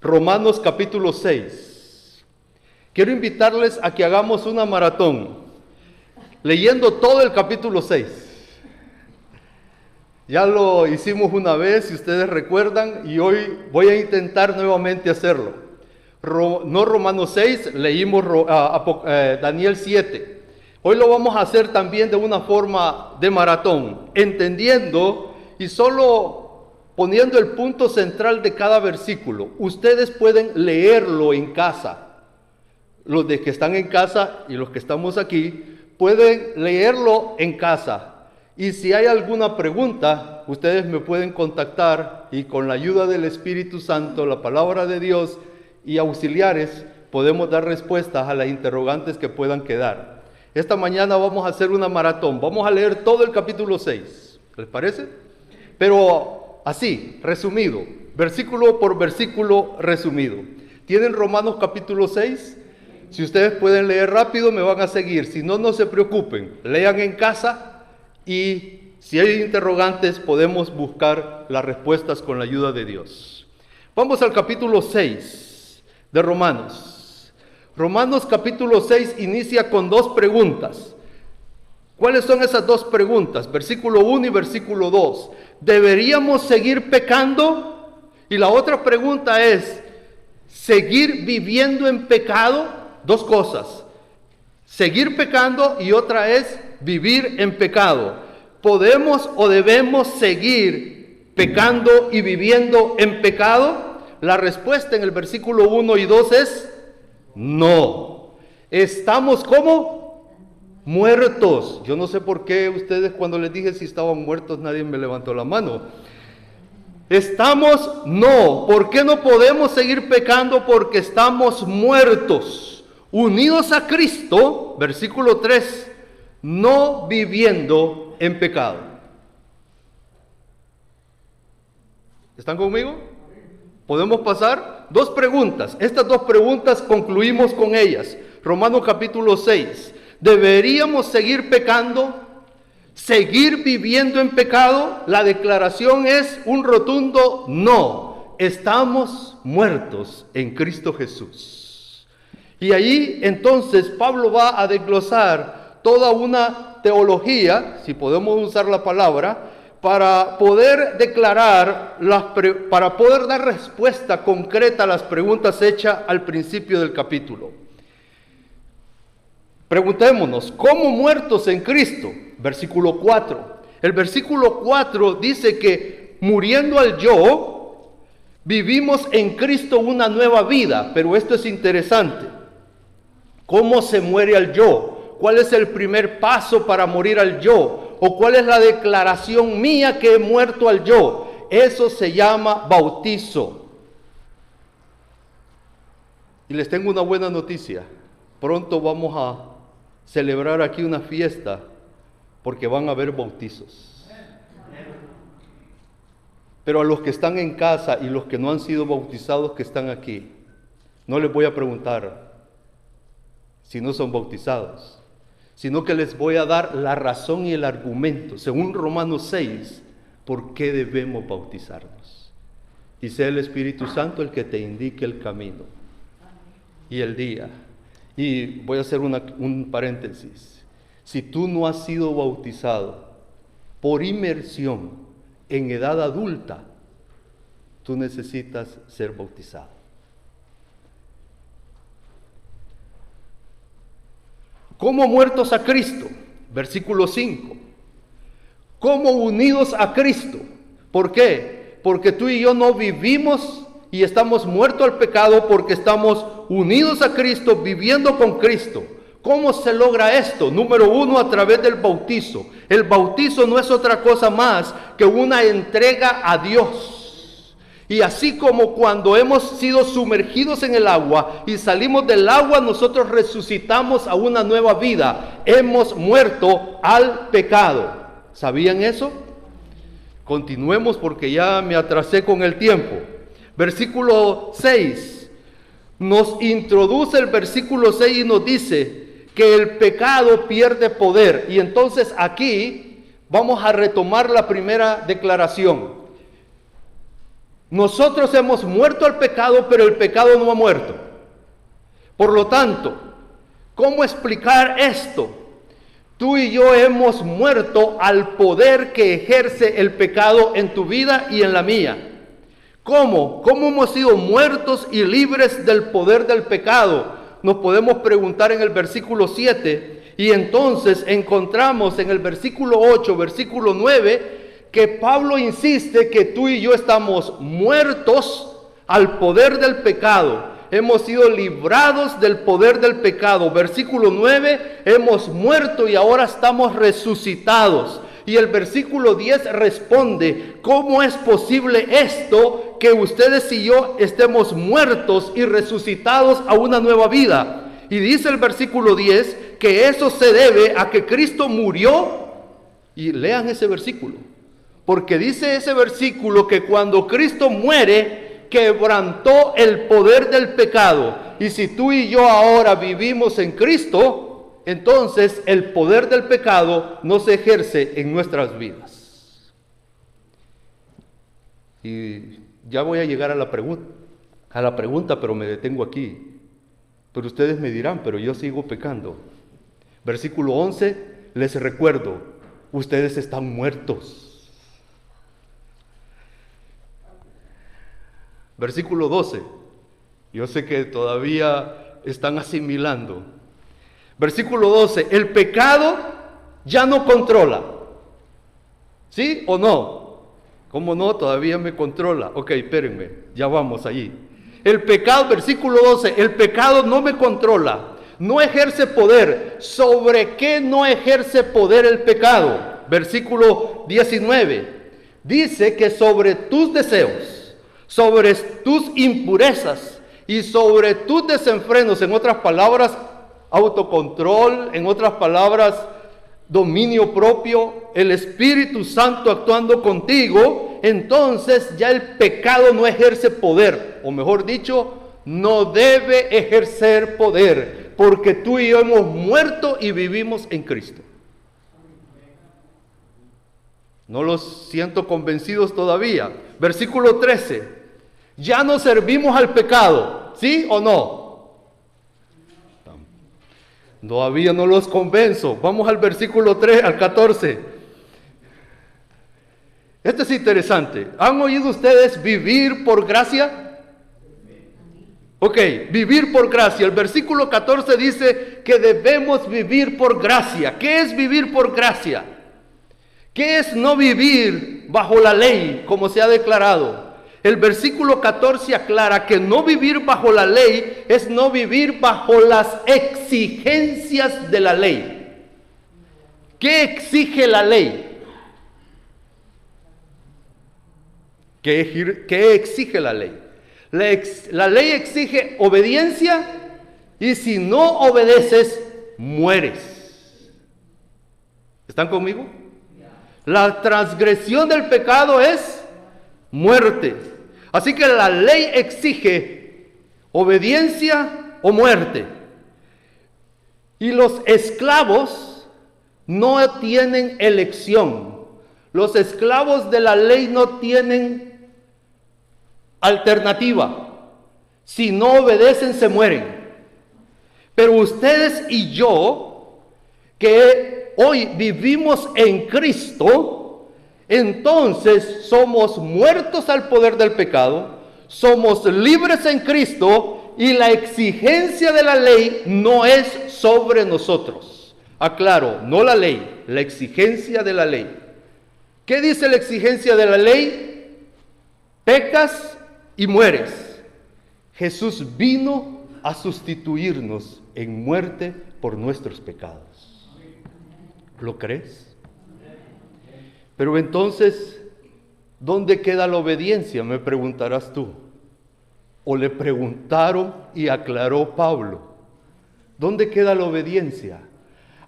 Romanos capítulo 6. Quiero invitarles a que hagamos una maratón, leyendo todo el capítulo 6. Ya lo hicimos una vez, si ustedes recuerdan, y hoy voy a intentar nuevamente hacerlo. No Romanos 6, leímos Daniel 7. Hoy lo vamos a hacer también de una forma de maratón, entendiendo y solo poniendo el punto central de cada versículo. Ustedes pueden leerlo en casa. Los de que están en casa y los que estamos aquí pueden leerlo en casa. Y si hay alguna pregunta, ustedes me pueden contactar y con la ayuda del Espíritu Santo, la palabra de Dios y auxiliares, podemos dar respuestas a las interrogantes que puedan quedar. Esta mañana vamos a hacer una maratón. Vamos a leer todo el capítulo 6. ¿Les parece? Pero así, resumido, versículo por versículo resumido. ¿Tienen Romanos capítulo 6? Si ustedes pueden leer rápido, me van a seguir. Si no, no se preocupen. Lean en casa y si hay interrogantes, podemos buscar las respuestas con la ayuda de Dios. Vamos al capítulo 6 de Romanos. Romanos capítulo 6 inicia con dos preguntas. ¿Cuáles son esas dos preguntas? Versículo 1 y versículo 2. ¿Deberíamos seguir pecando? Y la otra pregunta es, ¿seguir viviendo en pecado? Dos cosas. Seguir pecando y otra es vivir en pecado. ¿Podemos o debemos seguir pecando y viviendo en pecado? La respuesta en el versículo 1 y 2 es no. Estamos como muertos. Yo no sé por qué ustedes cuando les dije si estaban muertos nadie me levantó la mano. No. ¿Por qué no podemos seguir pecando? Porque estamos muertos, unidos a Cristo, versículo 3, no viviendo en pecado. ¿Están conmigo? ¿Podemos pasar? Dos preguntas. Estas dos preguntas concluimos con ellas. Romanos capítulo 6. ¿Deberíamos seguir pecando? ¿Seguir viviendo en pecado? La declaración es un rotundo no. Estamos muertos en Cristo Jesús. Y allí entonces Pablo va a desglosar toda una teología, si podemos usar la palabra, para poder declarar, para poder dar respuesta concreta a las preguntas hechas al principio del capítulo. Preguntémonos, ¿cómo muertos en Cristo? Versículo 4. El versículo 4 dice que muriendo al yo, vivimos en Cristo una nueva vida. Pero esto es interesante. ¿Cómo se muere al yo? ¿Cuál es el primer paso para morir al yo? ¿O cuál es la declaración mía que he muerto al yo? Eso se llama bautizo. Y les tengo una buena noticia. Pronto vamos a celebrar aquí una fiesta porque van a haber bautizos. Pero a los que están en casa y los que no han sido bautizados que están aquí, no les voy a preguntar si no son bautizados, sino que les voy a dar la razón y el argumento, según Romanos 6, por qué debemos bautizarnos. Y sea el Espíritu Santo el que te indique el camino y el día. Y voy a hacer un paréntesis. Si tú no has sido bautizado por inmersión en edad adulta, tú necesitas ser bautizado. ¿Cómo muertos a Cristo? Versículo 5. ¿Cómo unidos a Cristo? ¿Por qué? Porque tú y yo no vivimos y estamos muertos al pecado porque estamos unidos a Cristo, viviendo con Cristo. ¿Cómo se logra esto? Número 1, a través del bautizo. El bautizo no es otra cosa más que una entrega a Dios. Y así como cuando hemos sido sumergidos en el agua y salimos del agua, nosotros resucitamos a una nueva vida. Hemos muerto al pecado. ¿Sabían eso? Continuemos porque ya me atrasé con el tiempo. Versículo 6. Nos introduce el versículo 6 y nos dice que el pecado pierde poder. Y entonces aquí vamos a retomar la primera declaración. Nosotros hemos muerto al pecado, pero el pecado no ha muerto. Por lo tanto, ¿cómo explicar esto? Tú y yo hemos muerto al poder que ejerce el pecado en tu vida y en la mía. ¿Cómo? ¿Cómo hemos sido muertos y libres del poder del pecado? Nos podemos preguntar en el versículo 7, y entonces encontramos en el versículo 8, versículo 9, que Pablo insiste que tú y yo estamos muertos al poder del pecado. Hemos sido librados del poder del pecado. Versículo 9, hemos muerto y ahora estamos resucitados. Y el versículo 10 responde, ¿cómo es posible esto que ustedes y yo estemos muertos y resucitados a una nueva vida? Y dice el versículo 10 que eso se debe a que Cristo murió. Y lean ese versículo, porque dice ese versículo que cuando Cristo muere, quebrantó el poder del pecado. Y si tú y yo ahora vivimos en Cristo, entonces el poder del pecado no se ejerce en nuestras vidas. Y ya voy a llegar a la pregunta, pero me detengo aquí. Pero ustedes me dirán, pero yo sigo pecando. Versículo 11, les recuerdo, ustedes están muertos. Versículo 12, yo sé que todavía están asimilando. Versículo 12, el pecado ya no controla. ¿Sí o no? ¿Cómo no? Todavía me controla. Ok, espérenme, ya vamos allí. El pecado, versículo 12, el pecado no me controla, no ejerce poder. ¿Sobre qué no ejerce poder el pecado? Versículo 19, dice que sobre tus deseos, sobre tus impurezas y sobre tus desenfrenos, en otras palabras, autocontrol, en otras palabras, dominio propio, el Espíritu Santo actuando contigo, entonces ya el pecado no ejerce poder, o mejor dicho, no debe ejercer poder, porque tú y yo hemos muerto y vivimos en Cristo. No los siento convencidos todavía. Versículo 13, ya no servimos al pecado, ¿sí o no? Todavía no los convenzo. Vamos al versículo 3, al 14. Esto es interesante. ¿Han oído ustedes vivir por gracia? Ok, vivir por gracia. El versículo 14 dice que debemos vivir por gracia. ¿Qué es vivir por gracia? ¿Qué es no vivir bajo la ley, como se ha declarado? El versículo 14 aclara que no vivir bajo la ley es no vivir bajo las exigencias de la ley. ¿Qué exige la ley? ¿Qué exige la ley? La ley exige obediencia y si no obedeces, mueres. ¿Están conmigo? La transgresión del pecado es muerte. Así que la ley exige obediencia o muerte. Y los esclavos no tienen elección. Los esclavos de la ley no tienen alternativa. Si no obedecen, se mueren. Pero ustedes y yo, que hoy vivimos en Cristo, entonces somos muertos al poder del pecado, somos libres en Cristo y la exigencia de la ley no es sobre nosotros. Aclaro, no la ley, la exigencia de la ley. ¿Qué dice la exigencia de la ley? Pecas y mueres. Jesús vino a sustituirnos en muerte por nuestros pecados. ¿Lo crees? Pero entonces, ¿dónde queda la obediencia? Me preguntarás tú. O le preguntaron y aclaró Pablo. ¿Dónde queda la obediencia?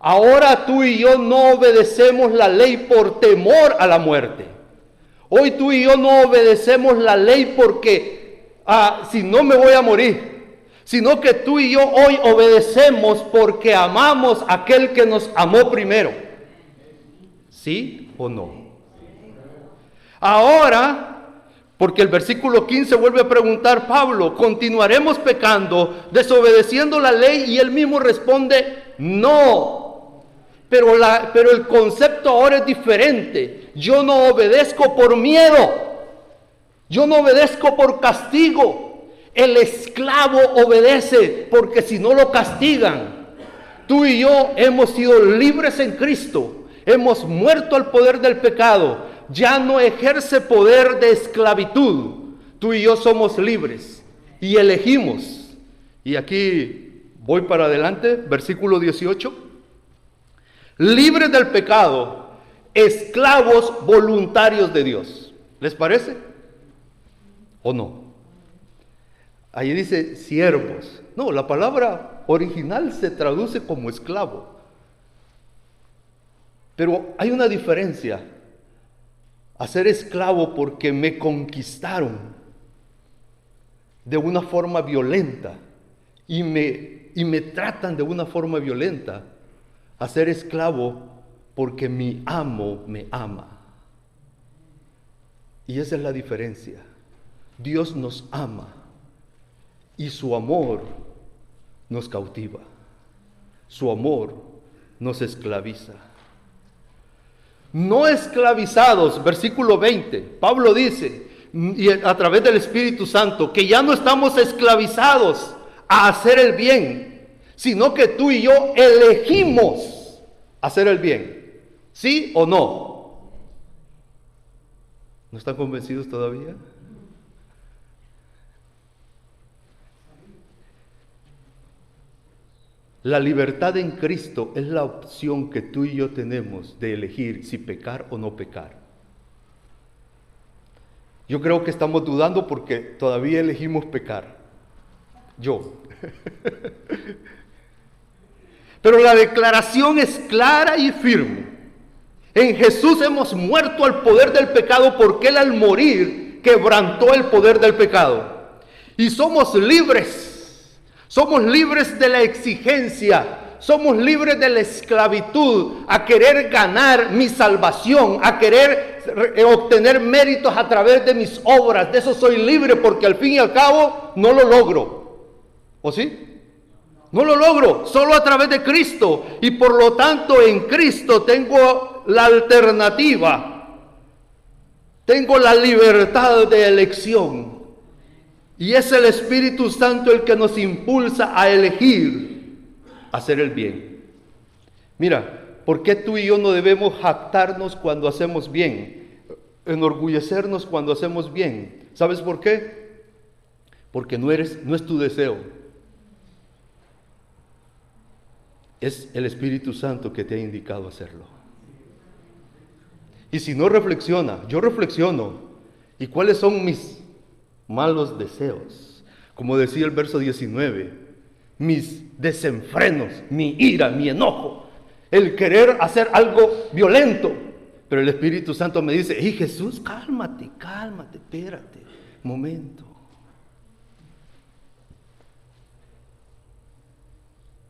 Ahora tú y yo no obedecemos la ley por temor a la muerte. Hoy tú y yo no obedecemos la ley porque, si no me voy a morir. Sino que tú y yo hoy obedecemos porque amamos a aquel que nos amó primero. ¿Sí o no? Ahora, Porque el versículo 15 vuelve a preguntar Pablo, ¿continuaremos pecando, desobedeciendo la ley? Y él mismo responde, no. Pero el concepto ahora es diferente. Yo no obedezco por miedo. Yo no obedezco por castigo. El esclavo obedece porque si no lo castigan. Tú y yo hemos sido libres en Cristo. Hemos muerto al poder del pecado. Ya no ejerce poder de esclavitud. Tú y yo somos libres y elegimos. Y aquí voy para adelante, versículo 18. Libres del pecado, esclavos voluntarios de Dios. ¿Les parece? ¿O no? Ahí dice siervos. No, la palabra original se traduce como esclavo. Pero hay una diferencia. A ser esclavo porque me conquistaron de una forma violenta y me tratan de una forma violenta, a ser esclavo porque mi amo me ama. Y esa es la diferencia. Dios nos ama y su amor nos cautiva, su amor nos esclaviza. No esclavizados, versículo 20, Pablo dice, y a través del Espíritu Santo, que ya no estamos esclavizados a hacer el bien, sino que tú y yo elegimos hacer el bien. ¿Sí o no? ¿No están convencidos todavía? La libertad en Cristo es la opción que tú y yo tenemos de elegir si pecar o no pecar. Yo creo que estamos dudando porque todavía elegimos pecar. Yo. Pero la declaración es clara y firme. En Jesús hemos muerto al poder del pecado porque Él al morir quebrantó el poder del pecado. Y somos libres. Somos libres de la exigencia, somos libres de la esclavitud a querer ganar mi salvación, a querer obtener méritos a través de mis obras. De eso soy libre porque al fin y al cabo no lo logro. ¿O sí? No lo logro, solo a través de Cristo. Y por lo tanto en Cristo tengo la alternativa, tengo la libertad de elección. Y es el Espíritu Santo el que nos impulsa a elegir hacer el bien. Mira, ¿por qué tú y yo no debemos jactarnos cuando hacemos bien? Enorgullecernos cuando hacemos bien. ¿Sabes por qué? Porque no es tu deseo. Es el Espíritu Santo que te ha indicado hacerlo. Y si no reflexiona, yo reflexiono. ¿Y cuáles son mis malos deseos? Como decía el verso 19, mis desenfrenos, mi ira, mi enojo, el querer hacer algo violento. Pero el Espíritu Santo me dice, hey Jesús, cálmate, espérate, momento.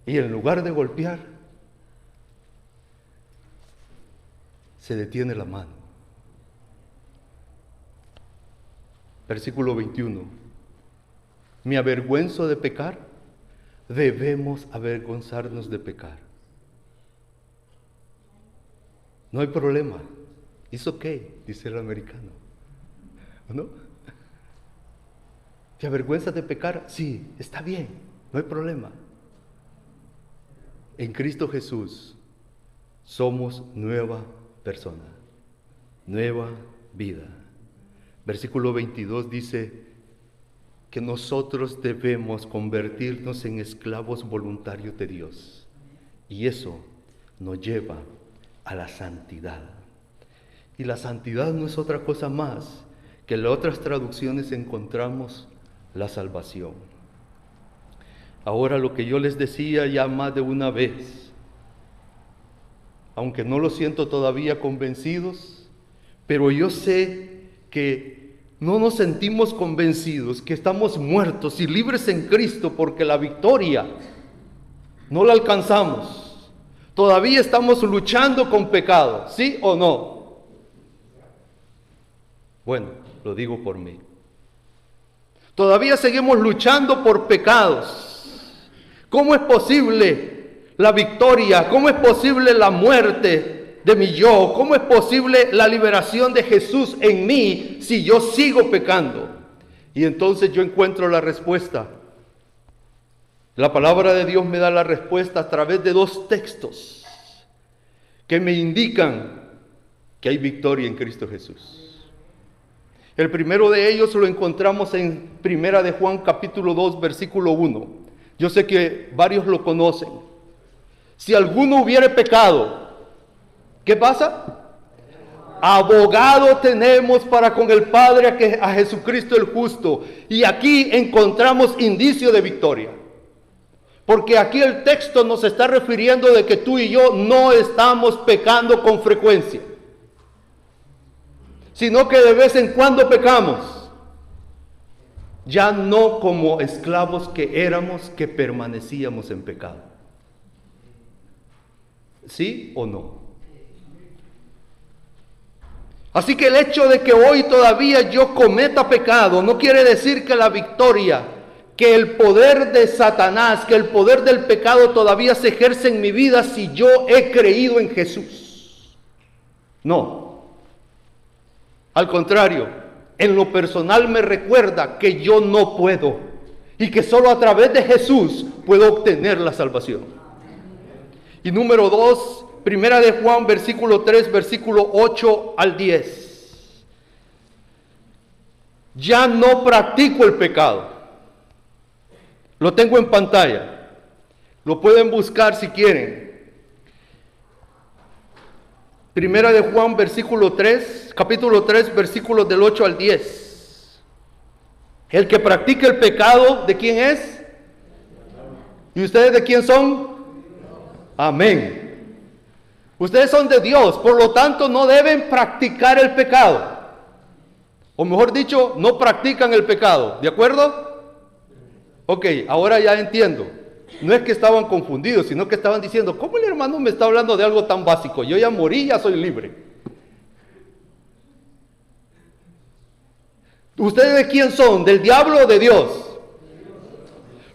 Y en lugar de golpear, se detiene la mano. Versículo 21. ¿Me avergüenzo de pecar? Debemos avergonzarnos de pecar. No hay problema. It's okay, dice el americano. ¿No? ¿Te avergüenzas de pecar? Sí, está bien, no hay problema. En Cristo Jesús somos nueva persona, nueva vida. Versículo 22 dice que nosotros debemos convertirnos en esclavos voluntarios de Dios. Y eso nos lleva a la santidad. Y la santidad no es otra cosa más que en otras traducciones encontramos la salvación. Ahora lo que yo les decía ya más de una vez, aunque no lo siento todavía convencidos, pero yo sé que no nos sentimos convencidos, que estamos muertos y libres en Cristo porque la victoria no la alcanzamos. Todavía estamos luchando con pecado, ¿sí o no? Bueno, lo digo por mí. Todavía seguimos luchando por pecados. ¿Cómo es posible la victoria? ¿Cómo es posible la muerte de mi yo? ¿Cómo es posible la liberación de Jesús en mí si yo sigo pecando? Y entonces yo encuentro la respuesta. La palabra de Dios me da la respuesta a través de dos textos que me indican que hay victoria en Cristo Jesús. El primero de ellos lo encontramos en Primera de Juan capítulo 2 versículo 1. Yo sé que varios lo conocen. Si alguno hubiere pecado, ¿qué pasa? Abogado tenemos para con el Padre a Jesucristo el justo. Y aquí encontramos indicio de victoria. Porque aquí el texto nos está refiriendo de que tú y yo no estamos pecando con frecuencia, sino que de vez en cuando pecamos, ya no como esclavos que éramos, que permanecíamos en pecado. ¿Sí o no? Así que el hecho de que hoy todavía yo cometa pecado no quiere decir que la victoria, que el poder de Satanás, que el poder del pecado todavía se ejerce en mi vida si yo he creído en Jesús. No. Al contrario, en lo personal me recuerda que yo no puedo y que solo a través de Jesús puedo obtener la salvación. Y número 2, Primera de Juan, versículo 3, versículo 8 al 10. Ya no practico el pecado. Lo tengo en pantalla. Lo pueden buscar si quieren. Primera de Juan, versículo 3, capítulo 3, versículos del 8 al 10. El que practica el pecado, ¿de quién es? ¿Y ustedes de quién son? Amén. Ustedes son de Dios, por lo tanto no deben practicar el pecado. O mejor dicho, no practican el pecado. ¿De acuerdo? Ok, ahora ya entiendo. No es que estaban confundidos, sino que estaban diciendo, ¿cómo el hermano me está hablando de algo tan básico? Yo ya morí, ya soy libre. ¿Ustedes de quién son? ¿Del diablo o de Dios?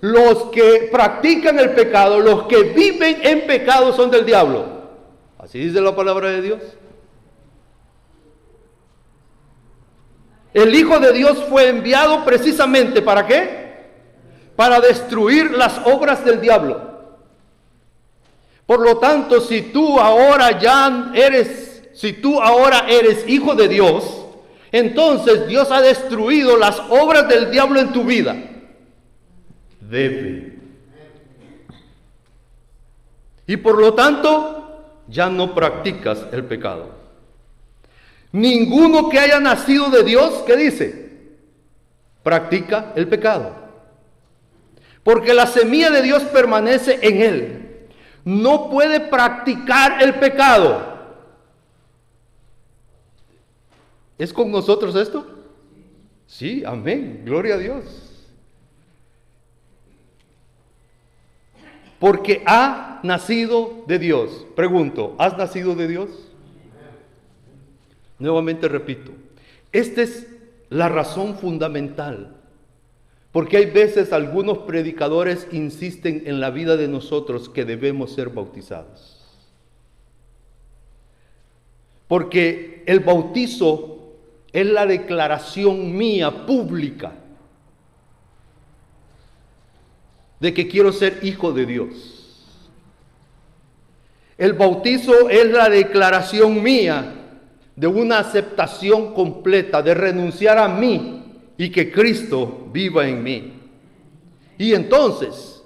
Los que practican el pecado, los que viven en pecado son del diablo. Así dice la palabra de Dios. El Hijo de Dios fue enviado precisamente ¿para qué? Para destruir las obras del diablo. Por lo tanto, si tú ahora eres hijo de Dios, entonces Dios ha destruido las obras del diablo en tu vida. Debe. Y por lo tanto, ya no practicas el pecado. Ninguno que haya nacido de Dios, ¿qué dice? Practica el pecado. Porque la semilla de Dios permanece en él. No puede practicar el pecado. ¿Es con nosotros esto? Sí, amén, gloria a Dios. Porque ha nacido de Dios. Pregunto, ¿has nacido de Dios? Nuevamente repito, esta es la razón fundamental. Porque hay veces algunos predicadores insisten en la vida de nosotros que debemos ser bautizados. Porque el bautizo es la declaración mía pública de que quiero ser hijo de Dios. El bautizo es la declaración mía de una aceptación completa, de renunciar a mí y que Cristo viva en mí. Y entonces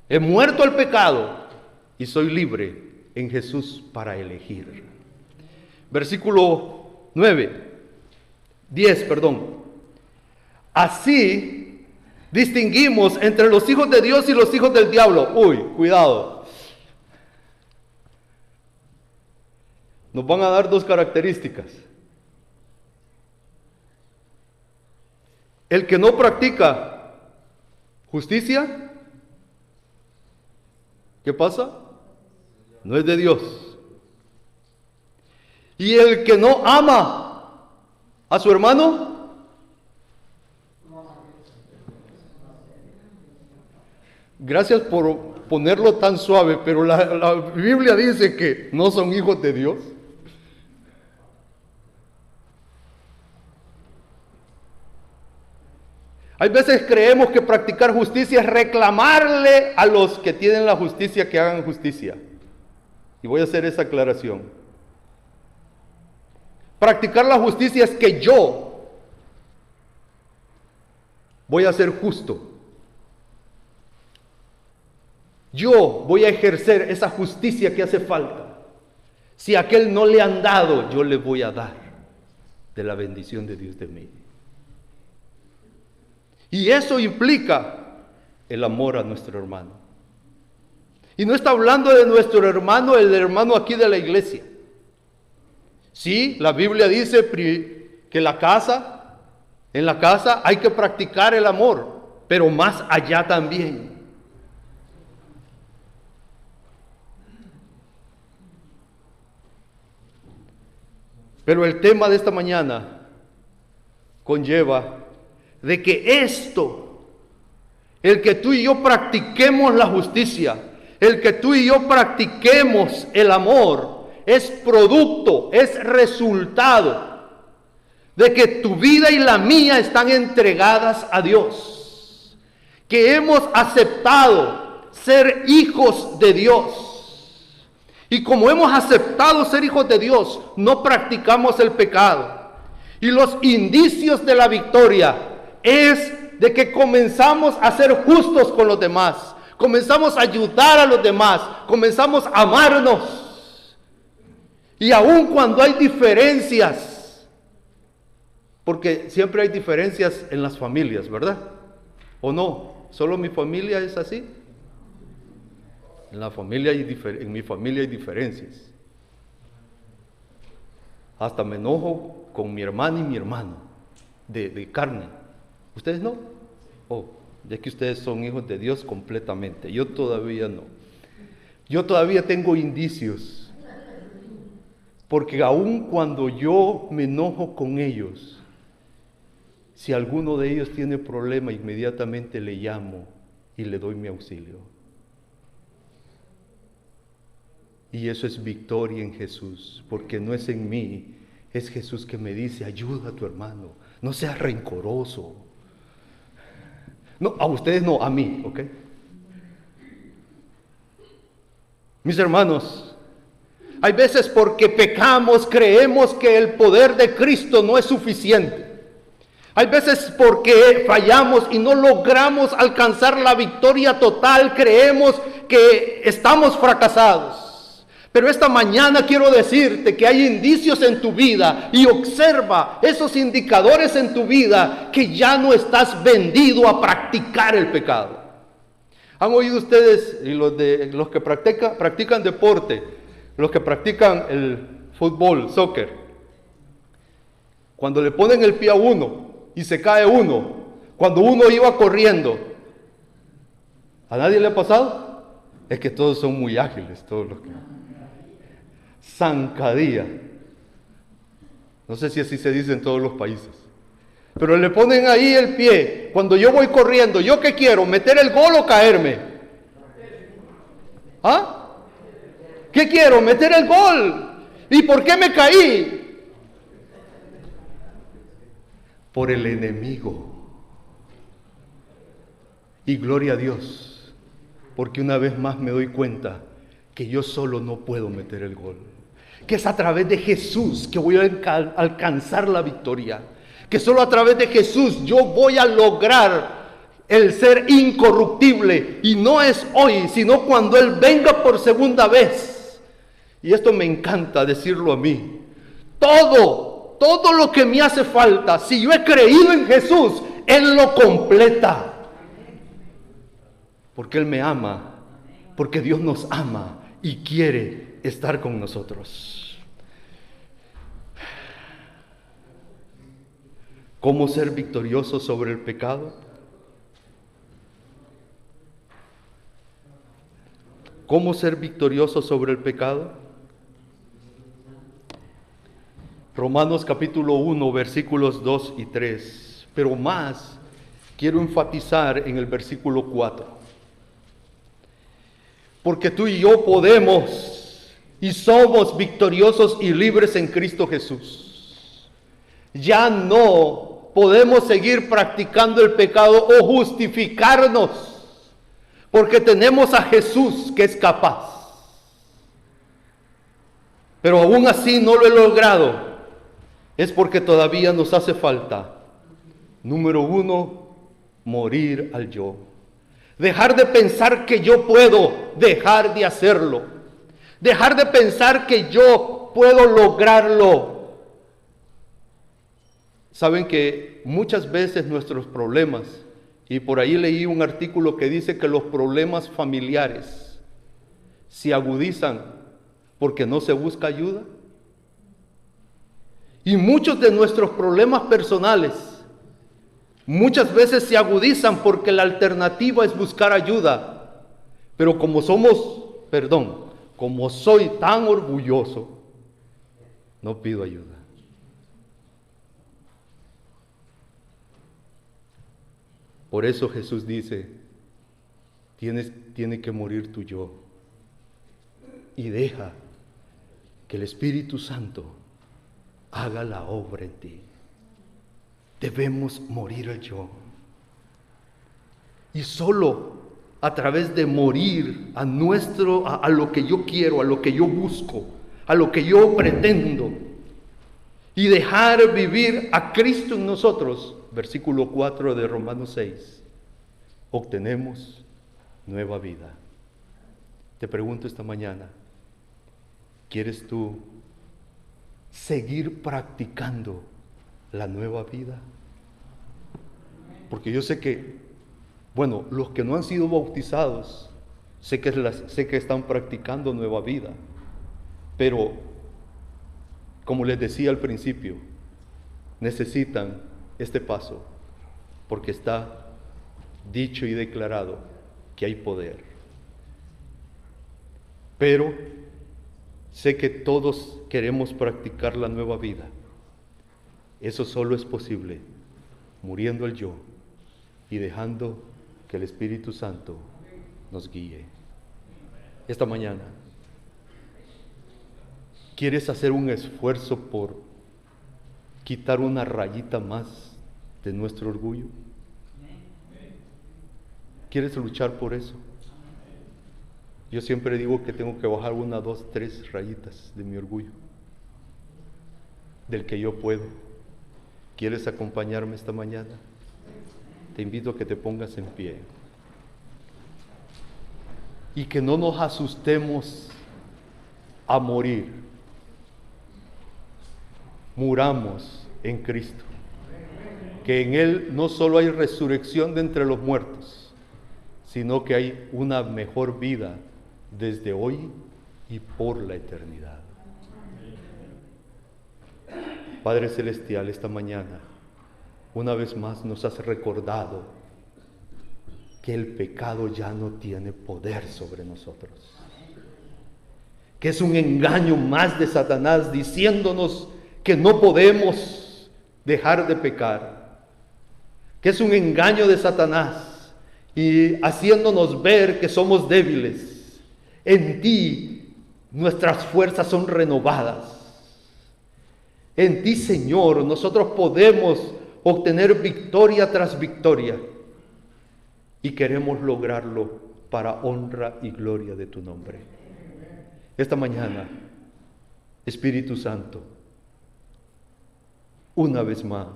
he muerto al pecado y soy libre en Jesús para elegir. Versículo 10. Así distinguimos entre los hijos de Dios y los hijos del diablo. Uy, cuidado. Nos van a dar dos características. El que no practica justicia, ¿qué pasa? No es de Dios. Y el que no ama a su hermano, Gracias por ponerlo tan suave, pero la Biblia dice que no son hijos de Dios. Hay veces creemos que practicar justicia es reclamarle a los que tienen la justicia que hagan justicia. Y voy a hacer esa aclaración. Practicar la justicia es que yo voy a ser justo. Yo voy a ejercer esa justicia que hace falta. Si a aquel no le han dado, yo le voy a dar de la bendición de Dios de mí. Y eso implica el amor a nuestro hermano. Y no está hablando de nuestro hermano, el hermano aquí de la iglesia. Sí, la Biblia dice que en la casa hay que practicar el amor, pero más allá también. Pero el tema de esta mañana conlleva de que el que tú y yo practiquemos la justicia, el que tú y yo practiquemos el amor, es producto, es resultado de que tu vida y la mía están entregadas a Dios, que hemos aceptado ser hijos de Dios. Y como hemos aceptado ser hijos de Dios, no practicamos el pecado. Y los indicios de la victoria es de que comenzamos a ser justos con los demás, comenzamos a ayudar a los demás, comenzamos a amarnos. Y aun cuando hay diferencias, porque siempre hay diferencias en las familias, ¿verdad? ¿O no? ¿Solo mi familia es así? En mi familia hay diferencias. Hasta me enojo con mi hermana y mi hermano de carne. ¿Ustedes no? Oh, ya que ustedes son hijos de Dios completamente. Yo todavía no. Yo todavía tengo indicios. Porque aun cuando yo me enojo con ellos, si alguno de ellos tiene problema, inmediatamente le llamo y le doy mi auxilio. Y eso es victoria en Jesús, porque no es en mí, es Jesús que me dice, ayuda a tu hermano, no seas rencoroso. No, a ustedes no, a mí, ¿ok? Mis hermanos, hay veces porque pecamos, creemos que el poder de Cristo no es suficiente. Hay veces porque fallamos y no logramos alcanzar la victoria total, creemos que estamos fracasados. Pero esta mañana quiero decirte que hay indicios en tu vida y observa esos indicadores en tu vida que ya no estás vendido a practicar el pecado. ¿Han oído ustedes, y los que practican deporte, los que practican el fútbol, soccer, cuando le ponen el pie a uno y se cae uno, cuando uno iba corriendo, ¿a nadie le ha pasado? Es que todos son muy ágiles, todos los que... Zancadilla. No sé si así se dice en todos los países. Pero le ponen ahí el pie. Cuando yo voy corriendo, ¿yo qué quiero? ¿Meter el gol o caerme? ¿Ah? ¿Qué quiero? ¿Meter el gol? ¿Y por qué me caí? Por el enemigo. Y gloria a Dios, porque una vez más me doy cuenta que yo solo no puedo meter el gol. Que es a través de Jesús que voy a alcanzar la victoria. Que solo a través de Jesús yo voy a lograr el ser incorruptible. Y no es hoy, sino cuando Él venga por segunda vez. Y esto me encanta decirlo a mí. Todo lo que me hace falta, si yo he creído en Jesús, Él lo completa. Porque Él me ama, porque Dios nos ama y quiere estar con nosotros. ¿Cómo ser victorioso sobre el pecado? ¿Cómo ser victorioso sobre el pecado? Romanos capítulo 1, versículos 2 y 3. Pero más quiero enfatizar en el versículo 4. porque tú y yo podemos y somos victoriosos y libres en Cristo Jesús. Ya no podemos seguir practicando el pecado o justificarnos, porque tenemos a Jesús que es capaz. Pero aún así no lo he logrado. Es porque todavía nos hace falta, número 1, morir al yo. Dejar de pensar que yo puedo, dejar de hacerlo. Dejar de pensar que yo puedo lograrlo. Saben que muchas veces nuestros problemas, y por ahí leí un artículo que dice que los problemas familiares se agudizan porque no se busca ayuda. Y muchos de nuestros problemas personales muchas veces se agudizan porque la alternativa es buscar ayuda. Pero como soy tan orgulloso, no pido ayuda. Por eso Jesús dice, tiene que morir tu yo. Y deja que el Espíritu Santo haga la obra en ti. Debemos morir al yo. Y solo a través de morir a lo que yo quiero, a lo que yo busco, a lo que yo pretendo, y dejar vivir a Cristo en nosotros, versículo 4 de Romanos 6, obtenemos nueva vida. Te pregunto esta mañana, ¿quieres tú seguir practicando la nueva vida? Porque yo sé que, los que no han sido bautizados, sé que están practicando nueva vida, pero como les decía al principio, necesitan este paso, porque está dicho y declarado que hay poder. Pero sé que todos queremos practicar la nueva vida. Eso solo es posible muriendo al yo y dejando que el Espíritu Santo nos guíe. Esta mañana, ¿quieres hacer un esfuerzo por quitar una rayita más de nuestro orgullo? ¿Quieres luchar por eso? Yo siempre digo que tengo que bajar 1, 2, 3 rayitas de mi orgullo, del que yo puedo. ¿Quieres acompañarme esta mañana? Te invito a que te pongas en pie. Y que no nos asustemos a morir. Muramos en Cristo. Que en Él no solo hay resurrección de entre los muertos, sino que hay una mejor vida desde hoy y por la eternidad. Padre Celestial, esta mañana, una vez más nos has recordado que el pecado ya no tiene poder sobre nosotros. Que es un engaño más de Satanás diciéndonos que no podemos dejar de pecar. Que es un engaño de Satanás y haciéndonos ver que somos débiles. En ti nuestras fuerzas son renovadas. En ti, Señor, nosotros podemos obtener victoria tras victoria y queremos lograrlo para honra y gloria de tu nombre. Esta mañana, Espíritu Santo, una vez más,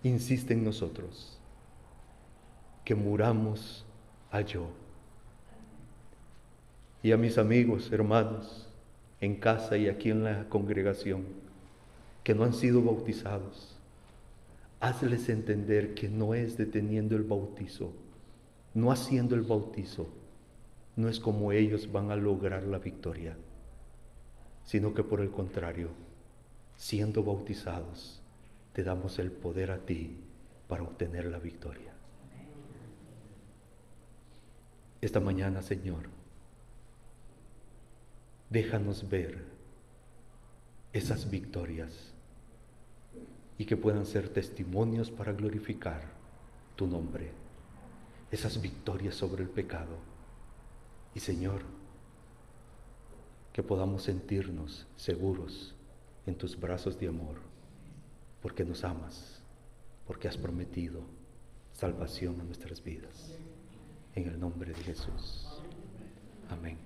insiste en nosotros que muramos al yo. Y a mis amigos, hermanos, en casa y aquí en la congregación, que no han sido bautizados, hazles entender que no es deteniendo el bautizo, no haciendo el bautizo, no es como ellos van a lograr la victoria, sino que por el contrario, siendo bautizados, te damos el poder a ti para obtener la victoria. Esta mañana, Señor, déjanos ver esas victorias y que puedan ser testimonios para glorificar tu nombre. Esas victorias sobre el pecado Y Señor, que podamos sentirnos seguros en tus brazos de amor, porque nos amas, porque has prometido salvación a nuestras vidas. En el nombre de Jesús. Amén.